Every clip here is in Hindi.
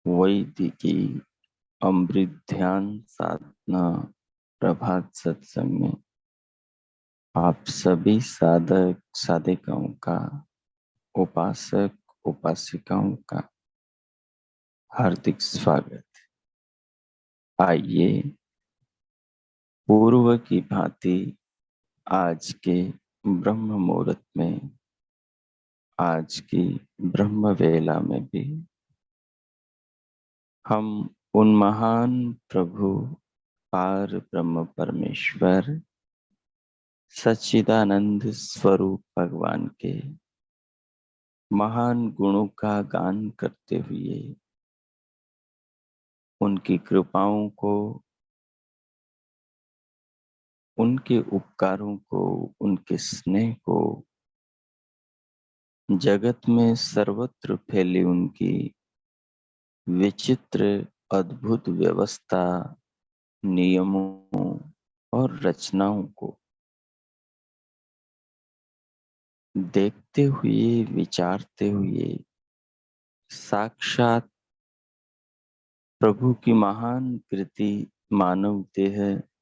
वैदिकी अमृत ध्यान साधना प्रभात सत्संग में आप सभी साधक साधिकाओं का, उपासक उपासिकाओं का हार्दिक स्वागत। आइए पूर्व की भांति आज के ब्रह्म मुहूर्त में, आज की ब्रह्म वेला में भी हम उन महान प्रभु पार ब्रह्म परमेश्वर सच्चिदानंद स्वरूप भगवान के महान गुणों का गान करते हुए उनकी कृपाओं को, उनके उपकारों को, उनके स्नेह को, जगत में सर्वत्र फैली उनकी विचित्र अद्भुत व्यवस्था, नियमों और रचनाओं को देखते हुए, विचारते हुए साक्षात प्रभु की महान कृति मानव देह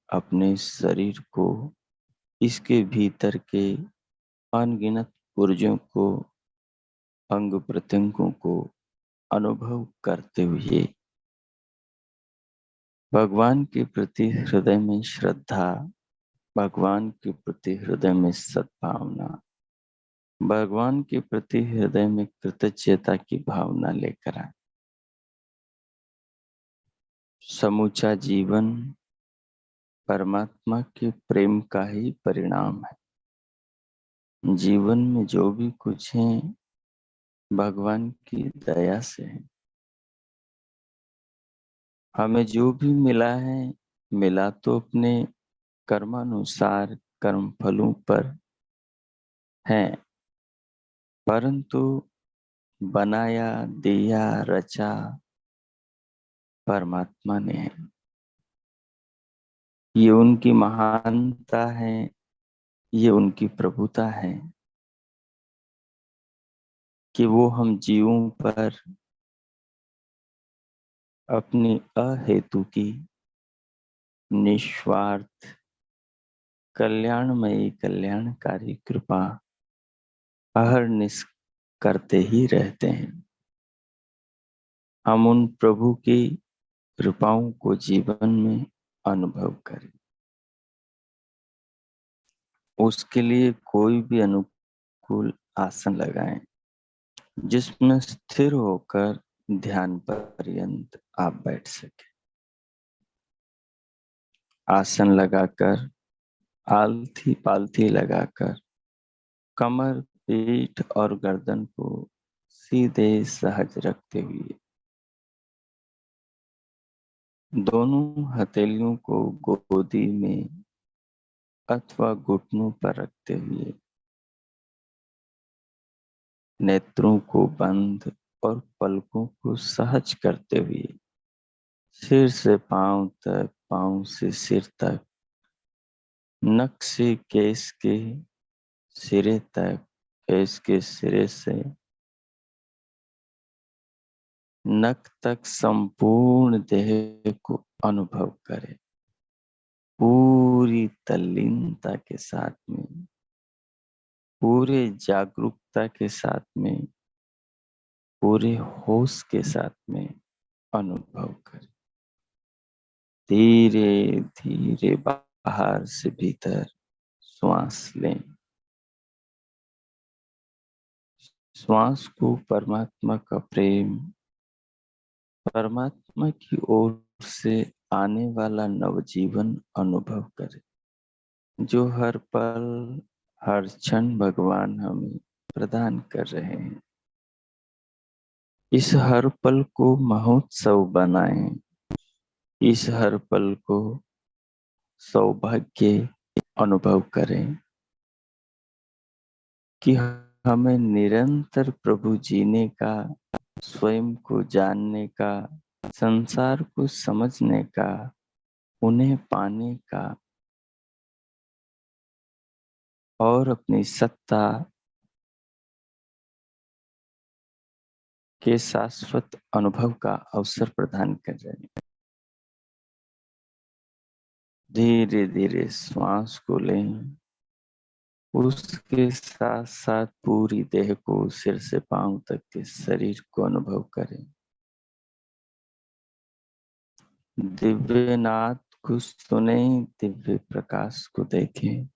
अपने शरीर को, इसके भीतर के अनगिनत पुर्जों को, अंग प्रत्यंगों को अनुभव करते हुए भगवान के प्रति हृदय में श्रद्धा, भगवान के प्रति हृदय में सद्भावना, भगवान के प्रति हृदय में कृतज्ञता की भावना लेकर आए। समूचा जीवन परमात्मा के प्रेम का ही परिणाम है। जीवन में जो भी कुछ है भगवान की दया से है। हमें जो भी मिला है, मिला तो अपने कर्मानुसार कर्म फलों पर है, परंतु बनाया, दिया, रचा परमात्मा ने है। ये उनकी महानता है, ये उनकी प्रभुता है कि वो हम जीवों पर अपनी अहेतु की निस्वार्थ कल्याणमयी कल्याणकारी कृपा अहर्निश करते ही रहते हैं। हम उन प्रभु की कृपाओं को जीवन में अनुभव करें, उसके लिए कोई भी अनुकूल आसन लगाएं जिसमें स्थिर होकर ध्यान पर्यंत आप बैठ सके। आसन लगाकर, आलथी पालथी लगाकर कमर, पीठ और गर्दन को सीधे सहज रखते हुए दोनों हथेलियों को गोदी में अथवा घुटनों पर रखते हुए नेत्रों को बंद और पलकों को सहज करते हुए सिर से पांव तक, पांव से सिर तक, नख से केस के सिरे तक, केस के सिरे से नख तक संपूर्ण देह को अनुभव करें, पूरी तल्लीनता के साथ में, पूरे जागरूकता के साथ में, पूरे होश के साथ में अनुभव करें। धीरे धीरे बाहर से भीतर श्वास लें। श्वास को परमात्मा का प्रेम, परमात्मा की ओर से आने वाला नवजीवन अनुभव करें, जो हर पल हर क्षण भगवान हमें प्रदान कर रहे हैं। इस हर पल को महोत्सव बनाएं, इस हर पल को सौभाग्य अनुभव करें कि हमें निरंतर प्रभु जीने का, स्वयं को जानने का, संसार को समझने का, उन्हें पाने का और अपनी सत्ता के शाश्वत अनुभव का अवसर प्रदान कर रहे हैं। धीरे धीरे श्वास को लें, उसके साथ साथ पूरी देह को सिर से पांव तक के शरीर को अनुभव करें। दिव्य नाद को सुने, दिव्य प्रकाश को देखें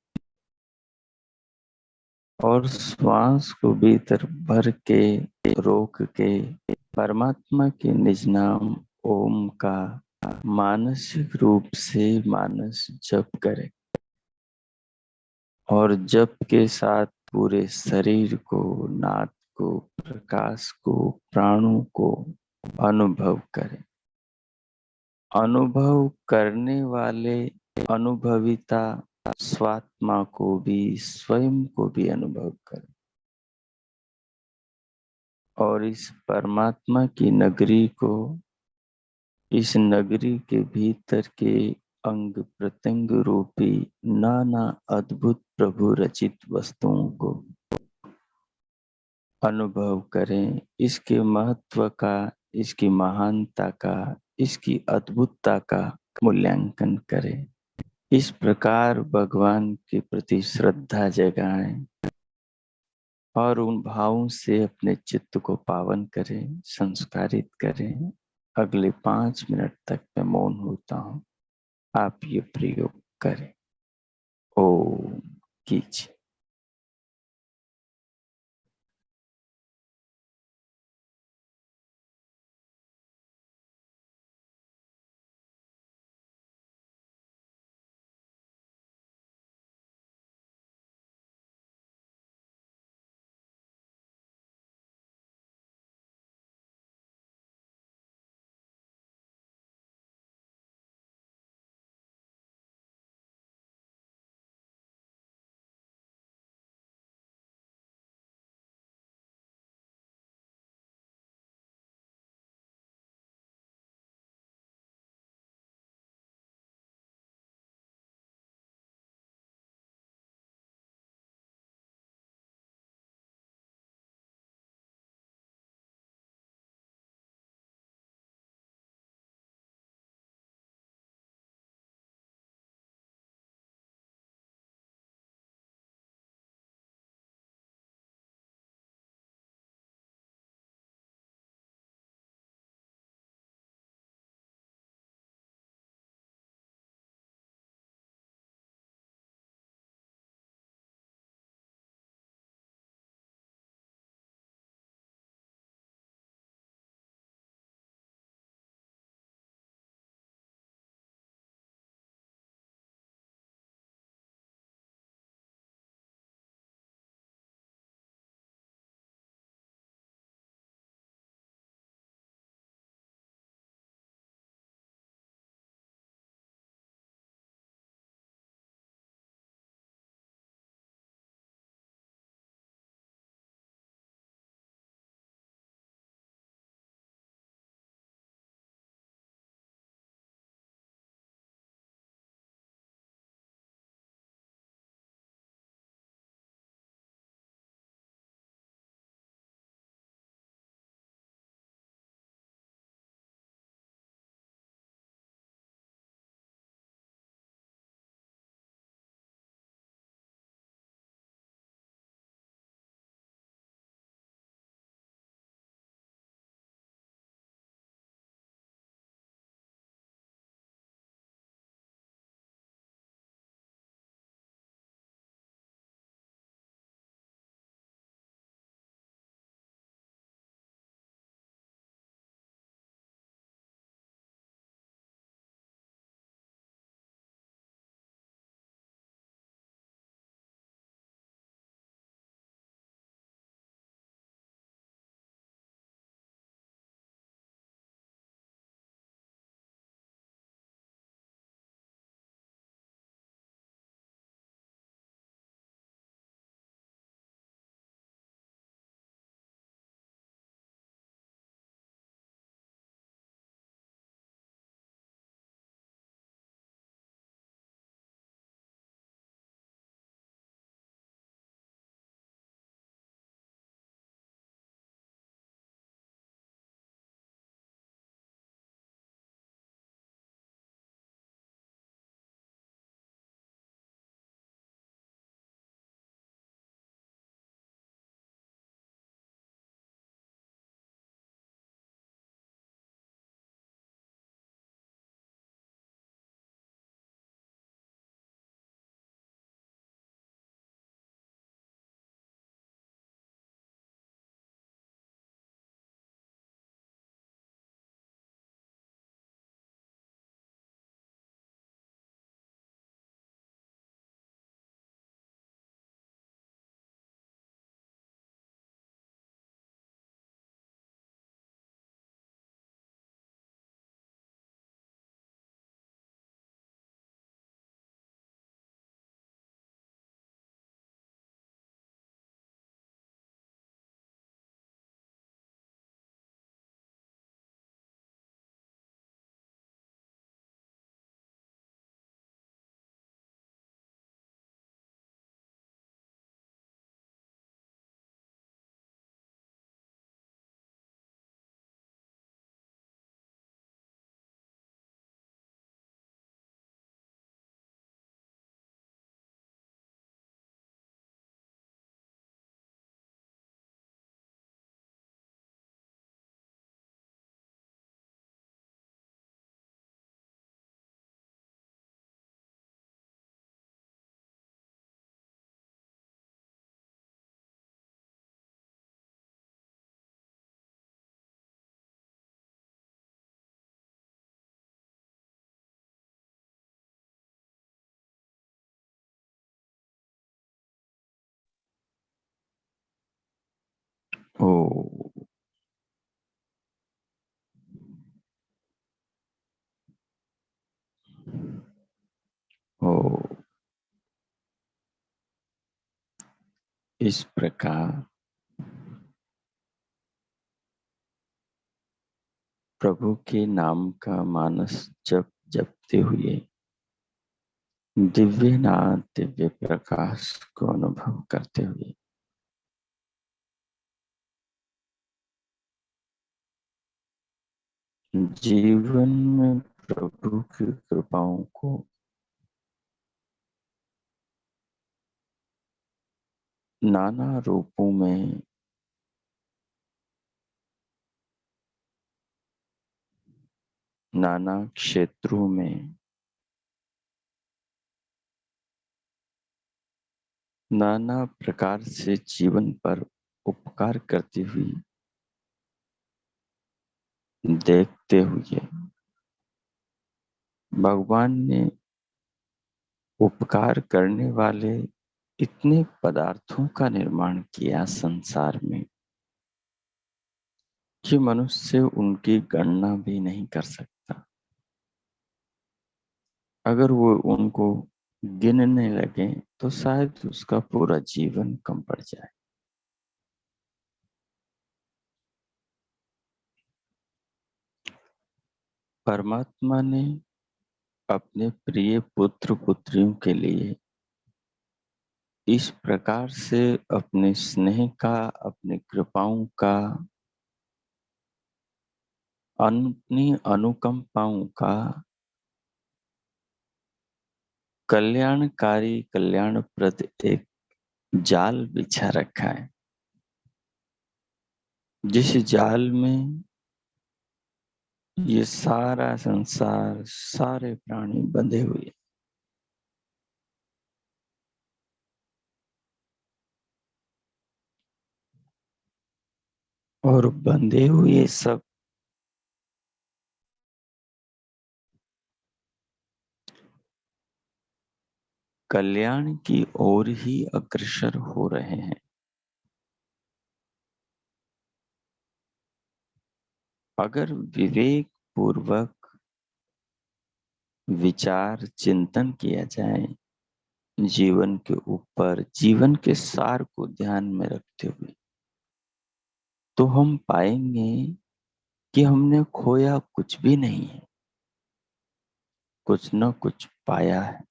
और श्वास को भीतर भर के रोक के परमात्मा के निज नाम ओम का मानसिक रूप से मानस जप करें और जप के साथ पूरे शरीर को, नाद को, प्रकाश को, प्राणों को अनुभव करें। अनुभव करने वाले अनुभविता स्वात्मा को भी, स्वयं को भी अनुभव करें और इस परमात्मा की नगरी को, इस नगरी के भीतर के अंग प्रत्यंग रूपी नाना अद्भुत प्रभु रचित वस्तुओं को अनुभव करें। इसके महत्व का, इसकी महानता का, इसकी अद्भुतता का मूल्यांकन करें। इस प्रकार भगवान के प्रति श्रद्धा जगाएं और उन भावों से अपने चित्त को पावन करें, संस्कारित करें। अगले 5 मिनट तक मैं मौन होता हूँ, आप ये प्रयोग करें। ओम कीजिए। हो हो। इस प्रकार प्रभु के नाम का मानस जप जपते हुए दिव्य नाद दिव्य प्रकाश को अनुभव करते हुए जीवन में प्रभु की कृपाओं को नाना रूपों में नाना क्षेत्रों में नाना प्रकार से जीवन पर उपकार करती हुई देखते हुए भगवान ने उपकार करने वाले इतने पदार्थों का निर्माण किया संसार में कि मनुष्य उनकी गणना भी नहीं कर सकता। अगर वो उनको गिनने लगे तो शायद उसका पूरा जीवन कम पड़ जाए। परमात्मा ने अपने प्रिय पुत्र पुत्रियों के लिए इस प्रकार से अपने स्नेह का, अपनी कृपाओं का, अपनी अनुकंपाओं का कल्याणकारी कल्याणप्रद एक जाल बिछा रखा है, जिस जाल में ये सारा संसार, सारे प्राणी बंधे हुए और बंधे हुए सब कल्याण की ओर ही अग्रसर हो रहे हैं। अगर विवेक पूर्वक विचार चिंतन किया जाए जीवन के ऊपर, जीवन के सार को ध्यान में रखते हुए, तो हम पाएंगे कि हमने खोया कुछ भी नहीं है, कुछ न कुछ पाया है।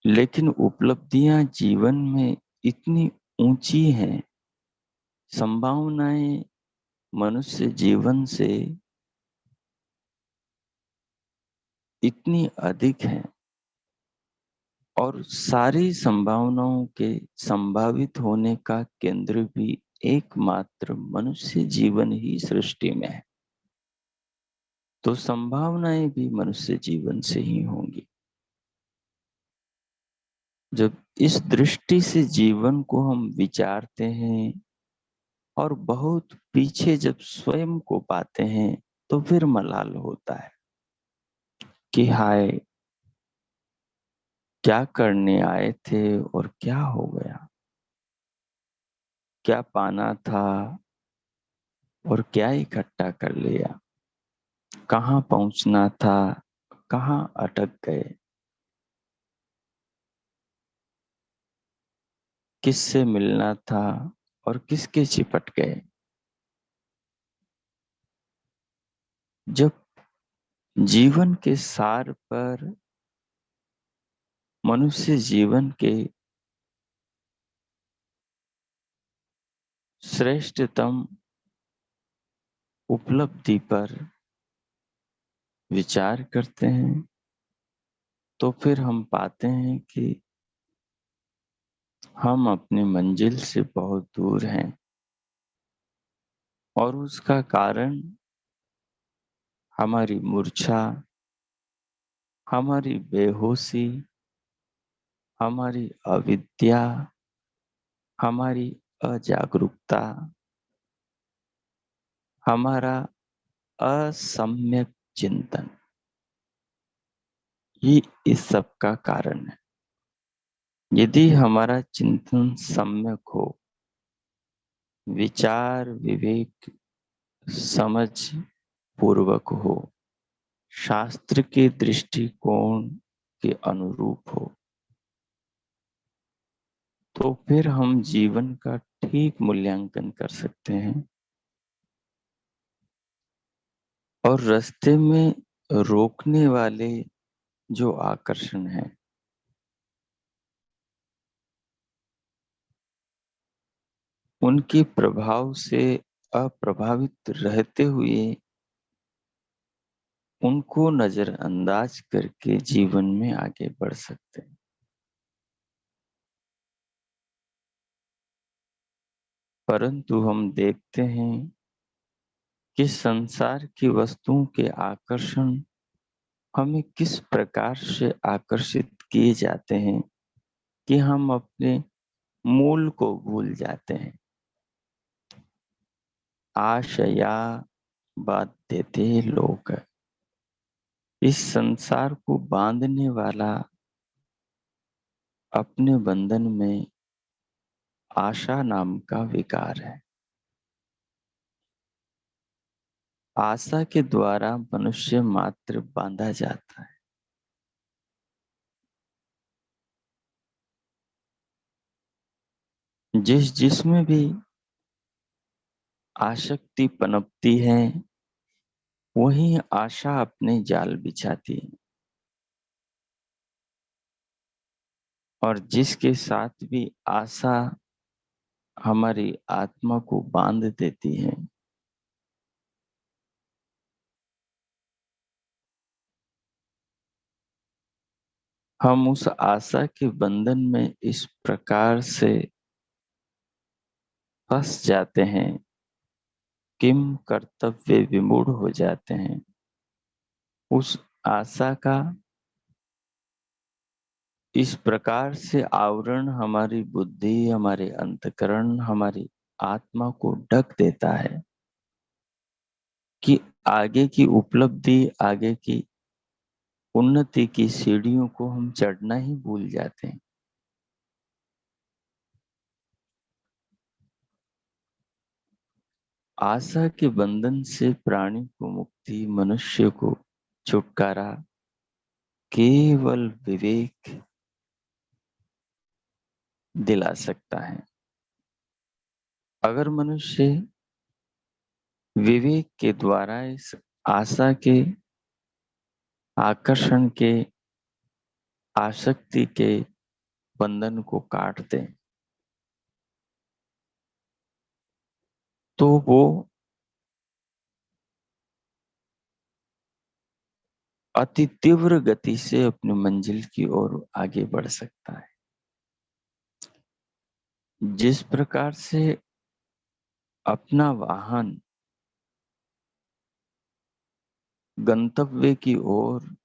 लेकिन उपलब्धियां जीवन में इतनी ऊंची हैं, संभावनाएं मनुष्य जीवन से इतनी अधिक हैं और सारी संभावनाओं के संभावित होने का केंद्र भी एकमात्र मनुष्य जीवन ही सृष्टि में है। तो संभावनाएं भी मनुष्य जीवन से ही होंगी। जब इस दृष्टि से जीवन को हम विचारते हैं और बहुत पीछे जब स्वयं को पाते हैं तो फिर मलाल होता है कि हाय, क्या करने आए थे और क्या हो गया, क्या पाना था और क्या इकट्ठा कर लिया, कहाँ पहुंचना था, कहाँ अटक गए, किससे मिलना था और किसके चिपट गए। जब जीवन के सार पर मनुष्य जीवन के श्रेष्ठतम उपलब्धि पर विचार करते हैं तो फिर हम पाते हैं कि हम अपनी मंजिल से बहुत दूर हैं और उसका कारण हमारी मूर्छा, हमारी बेहोशी, हमारी अविद्या, हमारी अजागरूकता, हमारा असम्यक चिंतन, ये इस सब का कारण है। यदि हमारा चिंतन सम्यक हो, विचार विवेक समझ पूर्वक हो, शास्त्र के दृष्टिकोण के अनुरूप हो, तो फिर हम जीवन का ठीक मूल्यांकन कर सकते हैं और रास्ते में रोकने वाले जो आकर्षण है, उनके प्रभाव से अप्रभावित रहते हुए उनको नजरअंदाज करके जीवन में आगे बढ़ सकते हैं। परंतु हम देखते हैं कि संसार की वस्तुओं के आकर्षण हमें किस प्रकार से आकर्षित किए जाते हैं कि हम अपने मूल को भूल जाते हैं। आशया बाध्यते लोक, इस संसार को बांधने वाला अपने बंधन में आशा नाम का विकार है। आशा के द्वारा मनुष्य मात्र बांधा जाता है। जिसमें भी आसक्ति पनपती है, वही आशा अपने जाल बिछाती है। और जिसके साथ भी आशा हमारी आत्मा को बांध देती है, हम उस आशा के बंधन में इस प्रकार से फंस जाते हैं, किम कर्तव्य विमूढ़ हो जाते हैं। उस आशा का इस प्रकार से आवरण हमारी बुद्धि, हमारे अंतकरण, हमारी आत्मा को ढक देता है कि आगे की उपलब्धि, आगे की उन्नति की सीढ़ियों को हम चढ़ना ही भूल जाते हैं। आशा के बंधन से प्राणी को मुक्ति, मनुष्य को छुटकारा केवल विवेक दिला सकता है। अगर मनुष्य विवेक के द्वारा इस आशा के, आकर्षण के, आसक्ति के बंधन को काट दे, तो वो अति तीव्र गति से अपनी मंजिल की ओर आगे बढ़ सकता है। जिस प्रकार से अपना वाहन गंतव्य की ओर,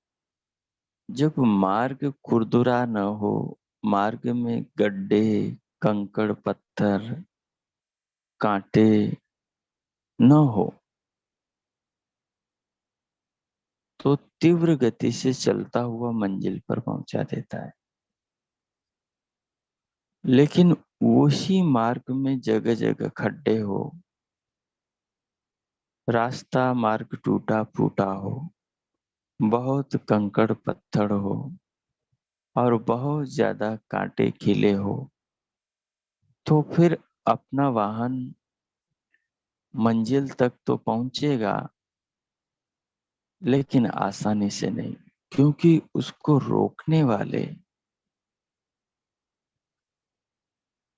जब मार्ग खुरदुरा न हो, मार्ग में गड्ढे, कंकड़, पत्थर, कांटे न हो, तो तीव्र गति से चलता हुआ मंजिल पर पहुंचा देता है। लेकिन उसी मार्ग में जगह जगह खड्डे हो, रास्ता मार्ग टूटा फूटा हो, बहुत कंकड़ पत्थर हो और बहुत ज्यादा कांटे खिले हो, तो फिर अपना वाहन मंजिल तक तो पहुंचेगा, लेकिन आसानी से नहीं, क्योंकि उसको रोकने वाले,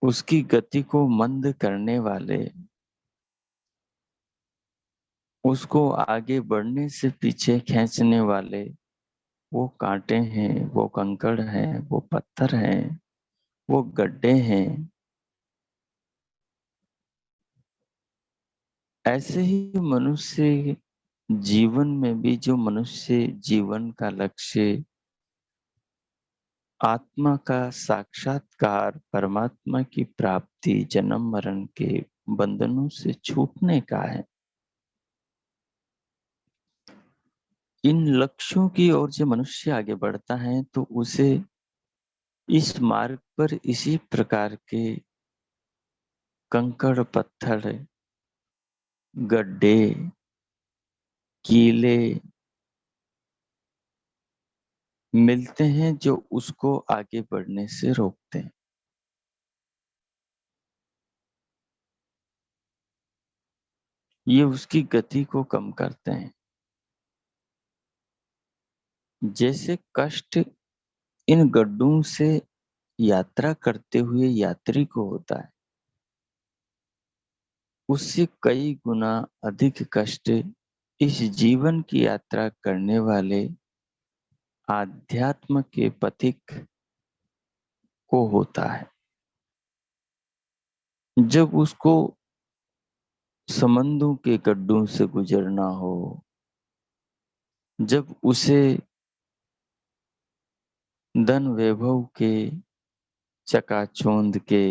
उसकी गति को मंद करने वाले, उसको आगे बढ़ने से पीछे खींचने वाले वो कांटे हैं, वो कंकड़ हैं, वो पत्थर हैं, वो गड्ढे हैं। ऐसे ही मनुष्य जीवन में भी, जो मनुष्य जीवन का लक्ष्य आत्मा का साक्षात्कार, परमात्मा की प्राप्ति, जन्म मरण के बंधनों से छूटने का है, इन लक्ष्यों की ओर जो मनुष्य आगे बढ़ता है, तो उसे इस मार्ग पर इसी प्रकार के कंकड़ पत्थर, गड्ढे, कीले मिलते हैं जो उसको आगे बढ़ने से रोकते हैं। ये उसकी गति को कम करते हैं। जैसे कष्ट इन गड्ढों से यात्रा करते हुए यात्री को होता है, उससे कई गुना अधिक कष्ट इस जीवन की यात्रा करने वाले आध्यात्म के पथिक को होता है। जब उसको समंदों के गड्ढों से गुजरना हो, जब उसे धन वैभव के चकाचौंध के,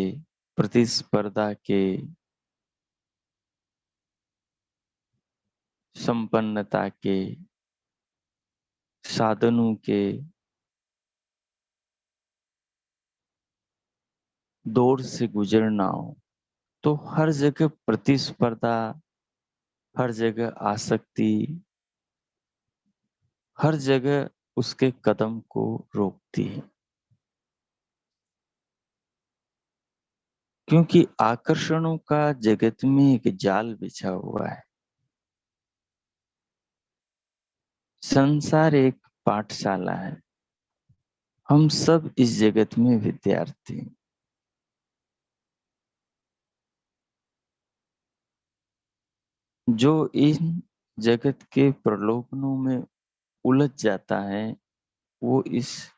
प्रतिस्पर्धा के, संपन्नता के, साधनों के दौर से गुजरना हो, तो हर जगह प्रतिस्पर्धा, हर जगह आसक्ति, हर जगह उसके कदम को रोकती है। क्योंकि आकर्षणों का जगत में एक जाल बिछा हुआ है। संसार एक पाठशाला है। हम सब इस जगत में विद्यार्थी हैं। जो इन जगत के प्रलोभनों में उलझ जाता है, वो इस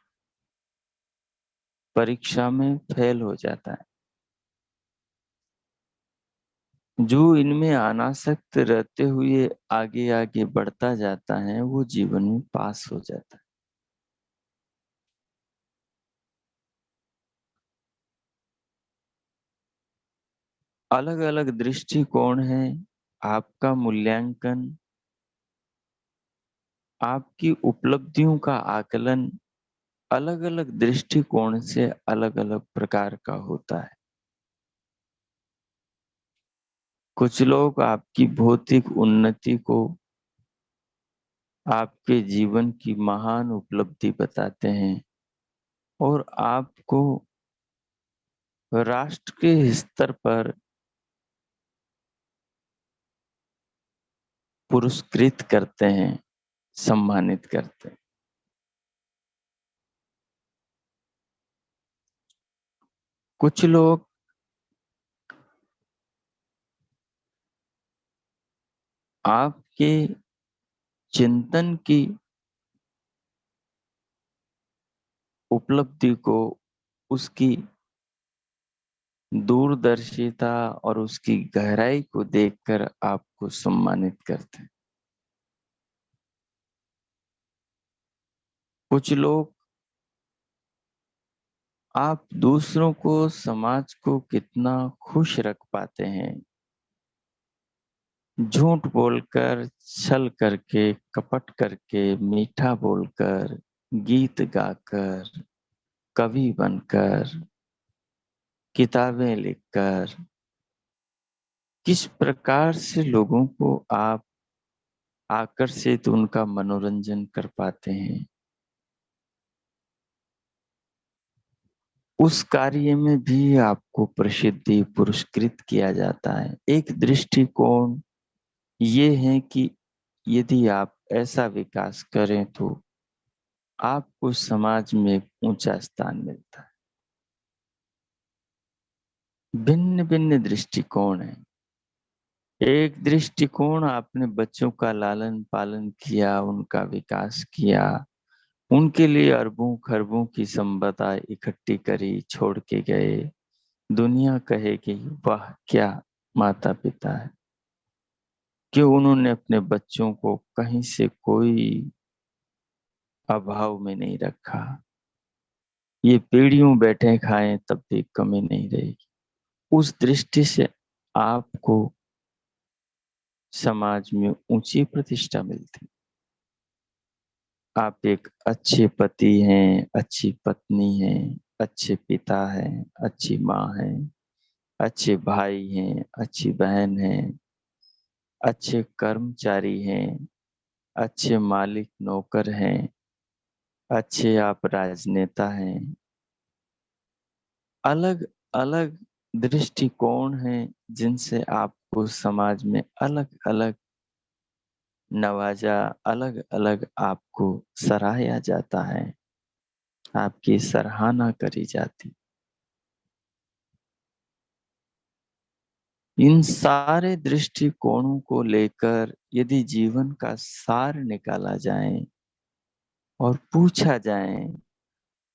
परीक्षा में फेल हो जाता है। जो इनमें अनासक्त रहते हुए आगे आगे बढ़ता जाता है, वो जीवन में पास हो जाता है। अलग अलग दृष्टिकोण है। आपका मूल्यांकन, आपकी उपलब्धियों का आकलन अलग अलग दृष्टिकोण से अलग अलग प्रकार का होता है। कुछ लोग आपकी भौतिक उन्नति को आपके जीवन की महान उपलब्धि बताते हैं और आपको राष्ट्र के स्तर पर पुरस्कृत करते हैं, सम्मानित करते हैं। कुछ लोग आपके चिंतन की उपलब्धि को, उसकी दूरदर्शिता और उसकी गहराई को देखकर आपको सम्मानित करते हैं। कुछ लोग आप दूसरों को, समाज को कितना खुश रख पाते हैं, झूठ बोलकर, छल करके, कपट करके, मीठा बोलकर, गीत गाकर, कवि बनकर, किताबें लिखकर, किस प्रकार से लोगों को आप आकर्षित, उनका मनोरंजन कर पाते हैं। उस कार्य में भी आपको प्रसिद्धि पुरस्कृत किया जाता है। एक दृष्टिकोण ये है कि यदि आप ऐसा विकास करें तो आपको समाज में एक ऊंचा स्थान मिलता है। भिन्न भिन्न दृष्टिकोण है। एक दृष्टिकोण, आपने बच्चों का लालन पालन किया, उनका विकास किया, उनके लिए अरबों खरबों की संपदा इकट्ठी करी, छोड़ के गए। दुनिया कहेगी वाह क्या माता पिता है, कि उन्होंने अपने बच्चों को कहीं से कोई अभाव में नहीं रखा। ये पीढ़ियों बैठे खाएं तब भी कमी नहीं रहेगी। उस दृष्टि से आपको समाज में ऊंची प्रतिष्ठा मिलती। आप एक अच्छे पति हैं, अच्छी पत्नी हैं, अच्छे पिता हैं, अच्छी माँ है, अच्छे भाई हैं, अच्छी बहन हैं, अच्छे कर्मचारी हैं, अच्छे मालिक नौकर हैं, अच्छे आप राजनेता हैं। अलग अलग दृष्टिकोण हैं जिनसे आपको समाज में अलग अलग नवाजा, अलग अलग आपको सराहा जाता है, आपकी सराहना करी जाती। इन सारे दृष्टिकोणों को लेकर यदि जीवन का सार निकाला जाए और पूछा जाए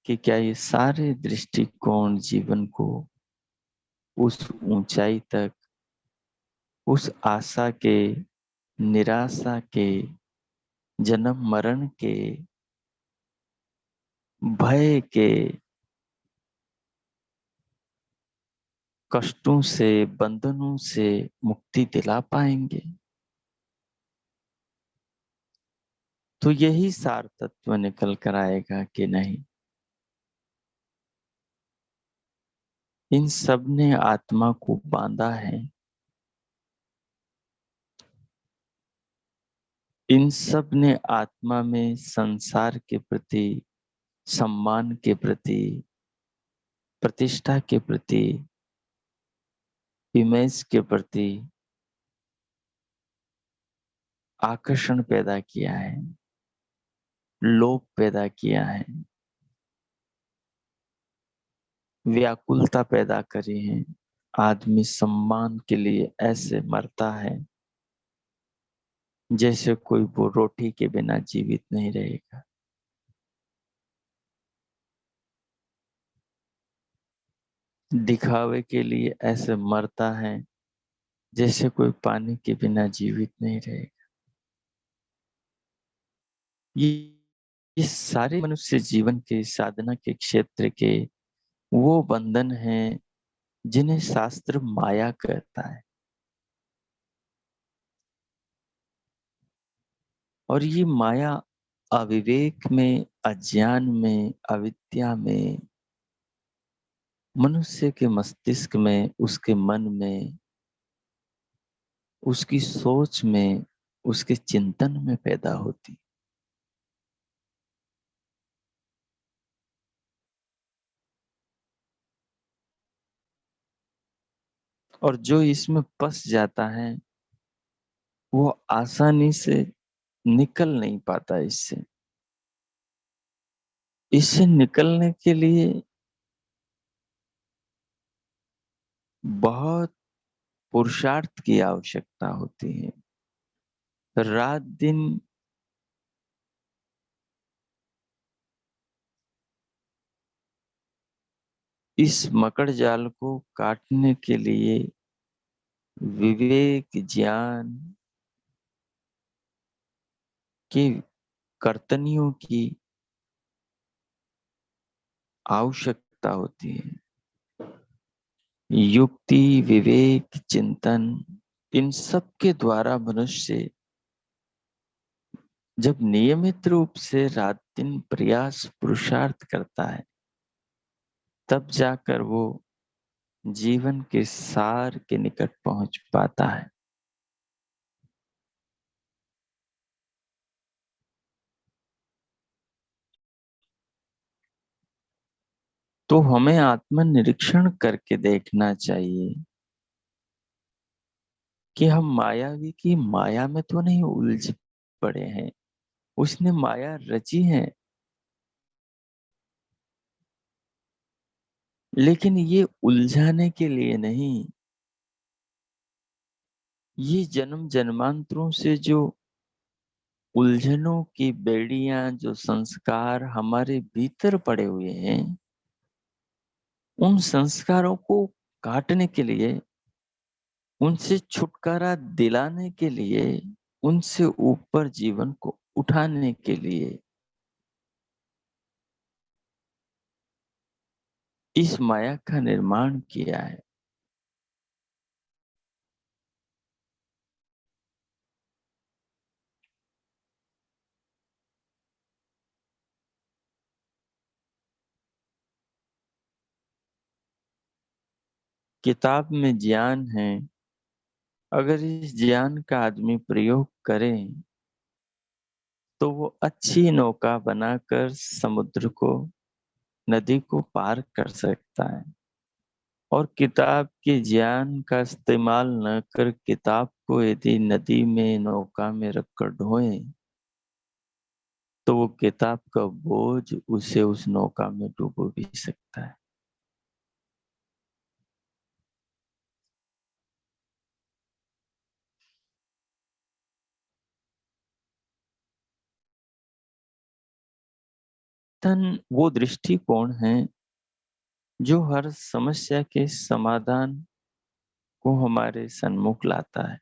कि क्या ये सारे दृष्टिकोण जीवन को उस ऊंचाई तक, उस आशा के, निराशा के, जन्म मरण के, भय के, कष्टों से, बंधनों से मुक्ति दिला पाएंगे? तो यही सार तत्व निकल कर आएगा कि नहीं। इन सब ने आत्मा को बांधा है, इन सब ने आत्मा में संसार के प्रति, सम्मान के प्रति, प्रतिष्ठा के प्रति, इमेज के प्रति आकर्षण पैदा किया है, लोभ पैदा किया है, व्याकुलता पैदा करी है। आदमी सम्मान के लिए ऐसे मरता है जैसे कोई वो रोटी के बिना जीवित नहीं रहेगा। दिखावे के लिए ऐसे मरता है जैसे कोई पानी के बिना जीवित नहीं रहेगा। ये ये सारे मनुष्य जीवन के साधना के क्षेत्र के वो बंधन हैं जिन्हें शास्त्र माया कहता है। और ये माया अविवेक में, अज्ञान में, अविद्या में, मनुष्य के मस्तिष्क में, उसके मन में, उसकी सोच में, उसके चिंतन में पैदा होती। और जो इसमें फंस जाता है वो आसानी से निकल नहीं पाता इससे। इससे निकलने के लिए बहुत पुरुषार्थ की आवश्यकता होती है। रात दिन इस मकड़ जाल को काटने के लिए विवेक, ज्ञान की, कर्तनियों की आवश्यकता होती है। युक्ति, विवेक, चिंतन, इन सब के द्वारा मनुष्य जब नियमित रूप से रात दिन प्रयास पुरुषार्थ करता है तब जाकर वो जीवन के सार के निकट पहुंच पाता है। तो हमें आत्मनिरीक्षण करके देखना चाहिए कि हम मायावी की माया में तो नहीं उलझ पड़े हैं। उसने माया रची है, लेकिन ये उलझाने के लिए नहीं। ये जन्म जन्मांतरों से जो उलझनों की बेड़ियां, जो संस्कार हमारे भीतर पड़े हुए हैं, उन संस्कारों को काटने के लिए, उनसे छुटकारा दिलाने के लिए, उनसे ऊपर जीवन को उठाने के लिए इस माया का निर्माण किया है। किताब में ज्ञान है, अगर इस ज्ञान का आदमी प्रयोग करे तो वो अच्छी नौका बनाकर समुद्र को, नदी को पार कर सकता है। और किताब के ज्ञान का इस्तेमाल न कर किताब को यदि नदी में, नौका में रखकर ढोए तो वो किताब का बोझ उसे उस नौका में डुबो भी सकता है। धन वो दृष्टिकोण है जो हर समस्या के समाधान को हमारे सन्मुख लाता है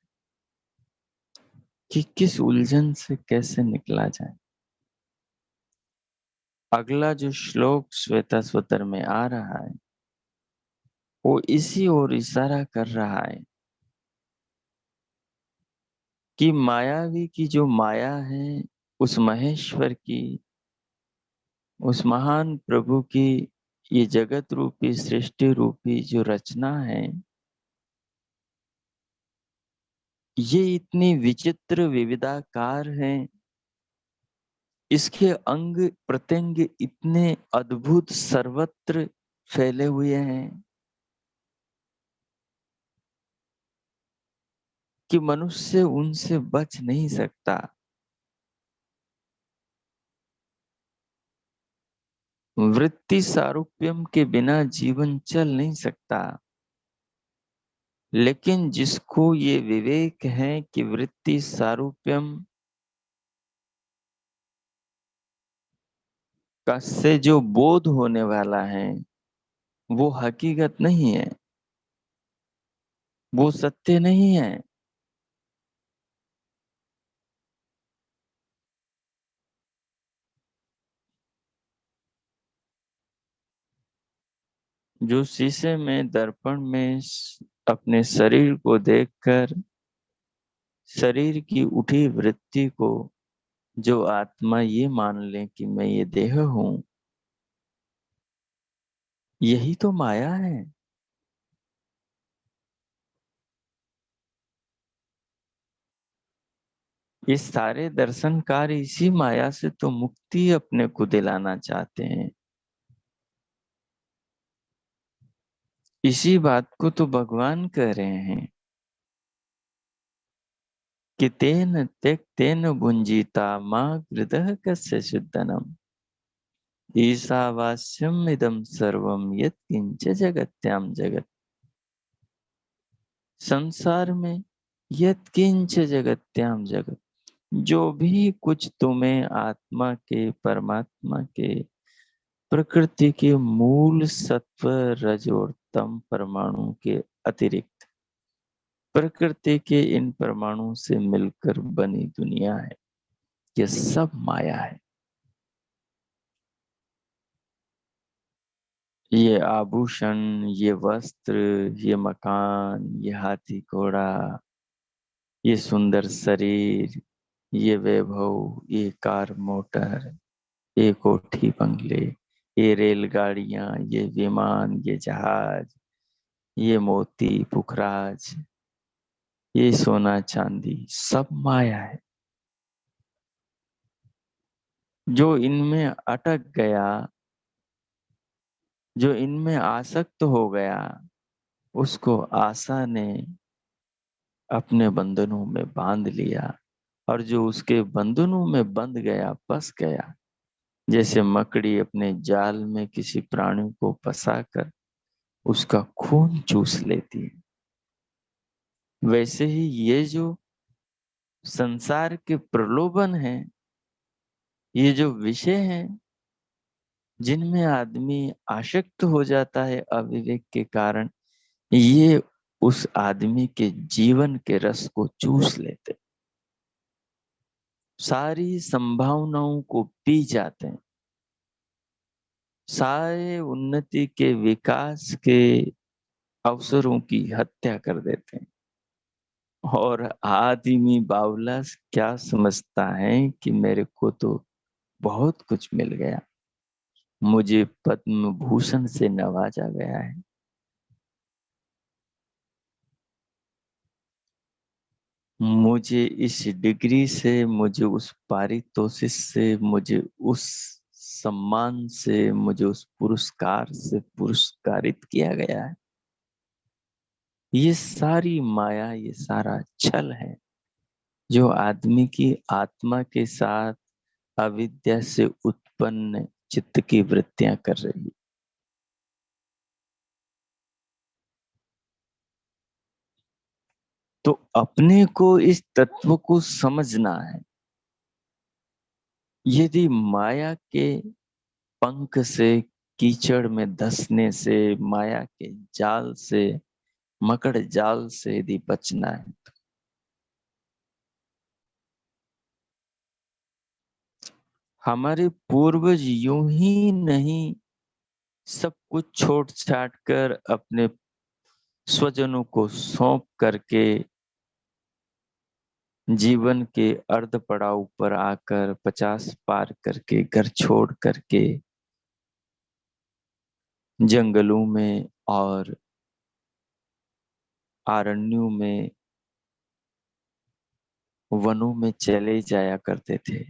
कि किस उलझन से कैसे निकला जाए। अगला जो श्लोक श्वेताश्वतर में आ रहा है वो इसी ओर इशारा कर रहा है कि मायावी की जो माया है, उस महेश्वर की, उस महान प्रभु की ये जगत रूपी, सृष्टि रूपी जो रचना है, ये इतनी विचित्र विविधाकार है, इसके अंग प्रत्यंग इतने अद्भुत सर्वत्र फैले हुए हैं कि मनुष्य उनसे बच नहीं सकता। वृत्ति सारूप्यम के बिना जीवन चल नहीं सकता। लेकिन जिसको ये विवेक है कि वृत्ति सारूप्यम का से जो बोध होने वाला है वो हकीकत नहीं है, वो सत्य नहीं है, जो शीशे में, दर्पण में अपने शरीर को देखकर शरीर की उठी वृत्ति को जो आत्मा ये मान ले कि मैं ये देह हूँ, यही तो माया है। ये सारे दर्शनकार इसी माया से तो मुक्ति अपने को दिलाना चाहते हैं। इसी बात को तो भगवान कह रहे हैं कि तेन त्यक्तेन भुंजीता माँ हृदय कस्य शुद्धनम ईशावास्यम इदम सर्वम यत् किंच जगत्याम जगत। संसार में यत् किंच जगत्याम जगत, जो भी कुछ तुम्हें आत्मा के, परमात्मा के, प्रकृति के मूल सत्व, रज और तम परमाणु के अतिरिक्त प्रकृति के इन परमाणु से मिलकर बनी दुनिया है, ये सब माया है। ये आभूषण, ये वस्त्र, ये मकान, ये हाथी घोड़ा, ये सुंदर शरीर, ये वैभव, ये कार मोटर, ये कोठी बंगले, ये रेलगाड़ियां, ये विमान, ये जहाज, ये मोती पुखराज, ये सोना चांदी, सब माया है। जो इनमें अटक गया, जो इनमें आसक्त हो गया, उसको आशा ने अपने बंधनों में बांध लिया। और जो उसके बंधनों में बंध गया, फंस गया, जैसे मकड़ी अपने जाल में किसी प्राणी को फंसाकर उसका खून चूस लेती है, वैसे ही ये जो संसार के प्रलोभन हैं, ये जो विषय हैं जिनमें आदमी आसक्त हो जाता है अविवेक के कारण, ये उस आदमी के जीवन के रस को चूस लेते, सारी संभावनाओं को पी जाते हैं, सारे उन्नति के, विकास के अवसरों की हत्या कर देते हैं। और आदमी बावला क्या समझता है कि मेरे को तो बहुत कुछ मिल गया, मुझे पद्म भूषण से नवाजा गया है, मुझे इस डिग्री से, मुझे उस पारितोषिक से, मुझे उस सम्मान से, मुझे उस पुरस्कार से पुरस्कारित किया गया है। ये सारी माया, ये सारा छल है जो आदमी की आत्मा के साथ अविद्या से उत्पन्न चित्त की वृत्तियां कर रही है। तो अपने को इस तत्व को समझना है। यदि माया के पंख से, कीचड़ में धंसने से, माया के जाल से, मकड़ जाल से यदि बचना है, हमारे पूर्वज यूं ही नहीं सब कुछ छोड़ छाट कर अपने स्वजनों को सौंप करके जीवन के अर्ध पड़ाव पर आकर 50 पार करके घर छोड़ करके जंगलों में और अरण्यों में, वनों में चले जाया करते थे।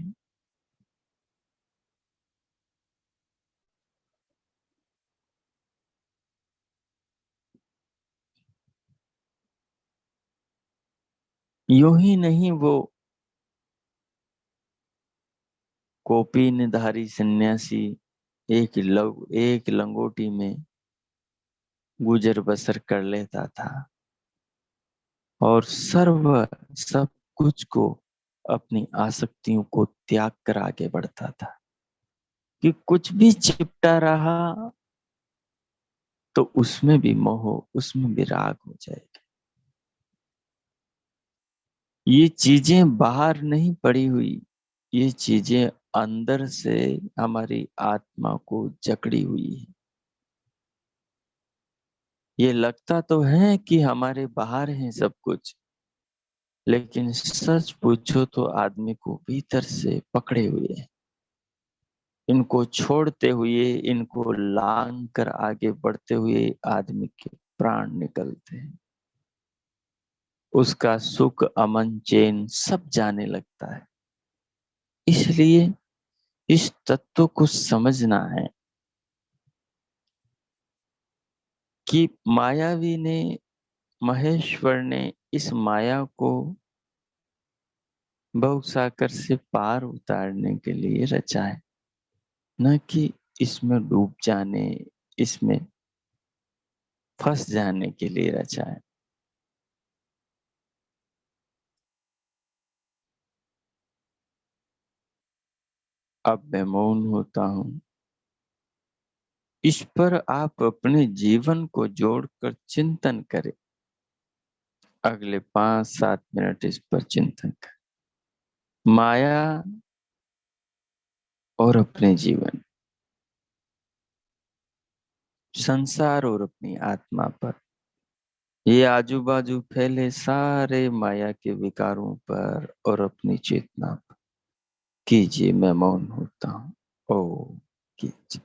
यूं ही नहीं वो कौपीनधारी सन्यासी एक लंगोटी में गुजर बसर कर लेता था और सब कुछ को, अपनी आसक्तियों को त्याग कर आगे बढ़ता था कि कुछ भी चिपटा रहा तो उसमें भी मोह, उसमें भी राग हो जाएगा। ये चीजें बाहर नहीं पड़ी हुई, ये चीजें अंदर से हमारी आत्मा को जकड़ी हुई है। ये लगता तो है कि हमारे बाहर है सब कुछ, लेकिन सच पूछो तो आदमी को भीतर से पकड़े हुए है। इनको छोड़ते हुए, इनको लांग कर आगे बढ़ते हुए आदमी के प्राण निकलते हैं। उसका सुख, अमन, चैन सब जाने लगता है। इसलिए इस तत्व को समझना है कि मायावी ने, महेश्वर ने इस माया को भवसागर से पार उतारने के लिए रचा है, न कि इसमें डूब जाने, इसमें फंस जाने के लिए रचा है। अब मैं मौन होता हूँ। इस पर आप अपने जीवन को जोड़कर चिंतन करें। अगले 5-7 मिनट इस पर चिंतन करें। माया और अपने जीवन, संसार और अपनी आत्मा पर, ये आजू बाजू फैले सारे माया के विकारों पर और अपनी चेतना पर कीजिए। मैं मौन होता हूँ। ओ कीजिए।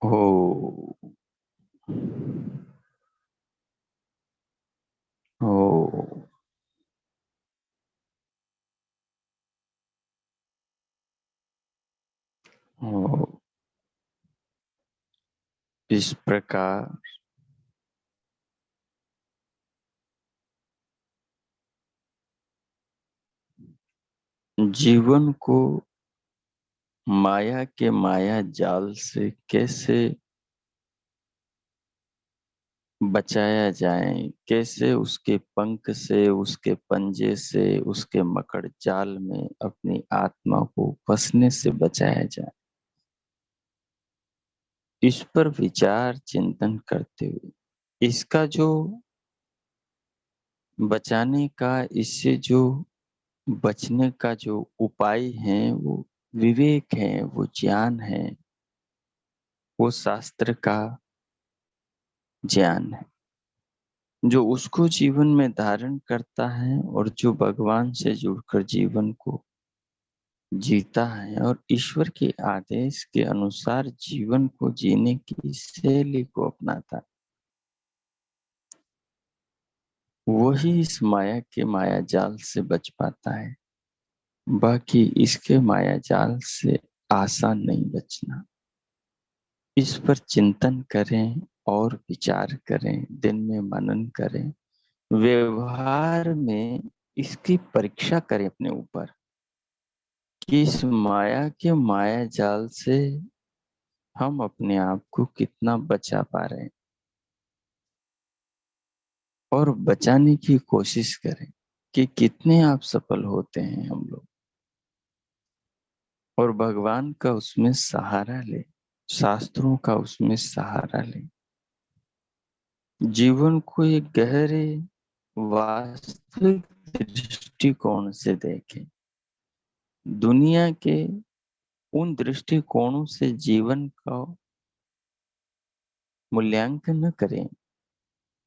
हो, हो, हो। इस प्रकार जीवन को माया के माया जाल से कैसे बचाया जाए, कैसे उसके पंख से, उसके पंजे से, उसके मकड़ जाल में अपनी आत्मा को फंसने से बचाया जाए, इस पर विचार चिंतन करते हुए इसका जो बचाने का, इससे जो बचने का जो उपाय है वो विवेक है, वो ज्ञान है, वो शास्त्र का ज्ञान है, जो उसको जीवन में धारण करता है और जो भगवान से जुड़कर जीवन को जीता है और ईश्वर के आदेश के अनुसार जीवन को जीने की शैली को अपनाता है, वही इस माया के माया जाल से बच पाता है। बाकी इसके माया जाल से आसान नहीं बचना। इस पर चिंतन करें और विचार करें, दिन में मनन करें, व्यवहार में इसकी परीक्षा करें अपने ऊपर कि इस माया के माया जाल से हम अपने आप को कितना बचा पा रहे हैं और बचाने की कोशिश करें कि कितने आप सफल होते हैं हम लोग, और भगवान का उसमें सहारा ले, शास्त्रों का उसमें सहारा ले, जीवन को एक गहरे वास्तविक दृष्टिकोण से देखें, दुनिया के उन दृष्टिकोणों से जीवन का मूल्यांकन न करें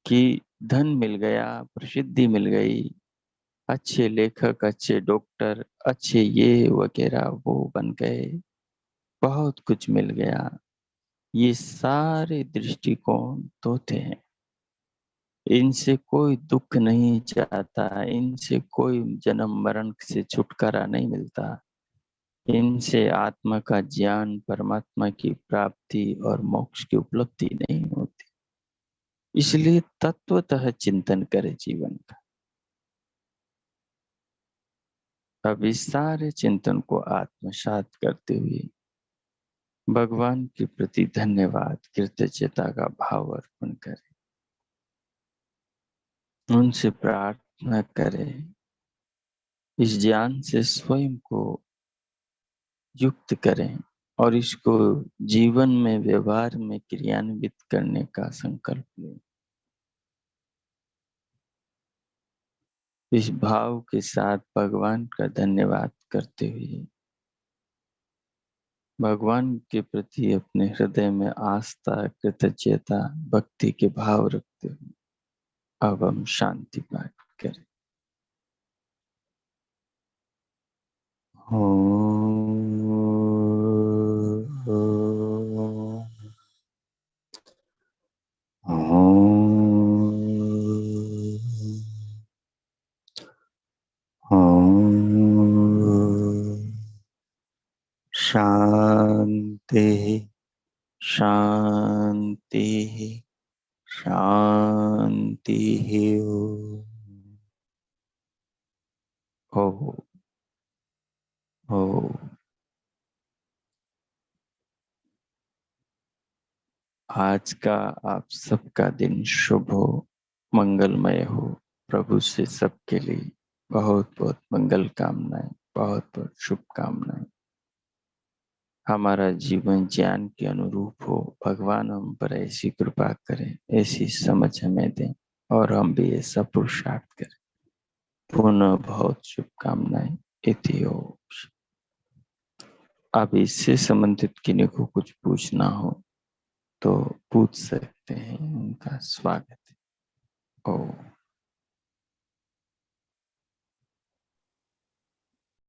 कि धन मिल गया, प्रसिद्धि मिल गई, अच्छे लेखक, अच्छे डॉक्टर, अच्छे ये वगैरह वो बन गए, बहुत कुछ मिल गया। ये सारे दृष्टिकोण तोते हैं, इनसे कोई दुख नहीं जाता, इनसे कोई जन्म मरण से छुटकारा नहीं मिलता, इनसे आत्मा का ज्ञान, परमात्मा की प्राप्ति और मोक्ष की उपलब्धि नहीं होती। इसलिए तत्वतः चिंतन करें जीवन का। अब इस सारे चिंतन को आत्मसात करते हुए भगवान के प्रति धन्यवाद, कृतज्ञता का भाव अर्पण करें, उनसे प्रार्थना करें, इस ज्ञान से स्वयं को युक्त करें और इसको जीवन में, व्यवहार में क्रियान्वित करने का संकल्प लें। इस भाव के साथ भगवान का धन्यवाद करते हुए, भगवान के प्रति अपने हृदय में आस्था, कृतज्ञता, भक्ति के भाव रखते हुए अब हम शांति पाठ करें। शांति, शांति, शांति। हो, हो। आज का आप सबका दिन शुभ हो, मंगलमय हो। प्रभु से सबके लिए बहुत बहुत मंगल कामनाएं, बहुत बहुत शुभकामनाएं। हमारा जीवन ज्ञान के अनुरूप हो, भगवान हम पर ऐसी कृपा करें, ऐसी समझ हमें दें और हम भी ऐसा पुरुषार्थ करें। पुनः बहुत शुभकामनाएं। इति ओम। अब इससे संबंधित किन्हीं को कुछ पूछना हो तो पूछ सकते हैं, उनका स्वागत है। ओम।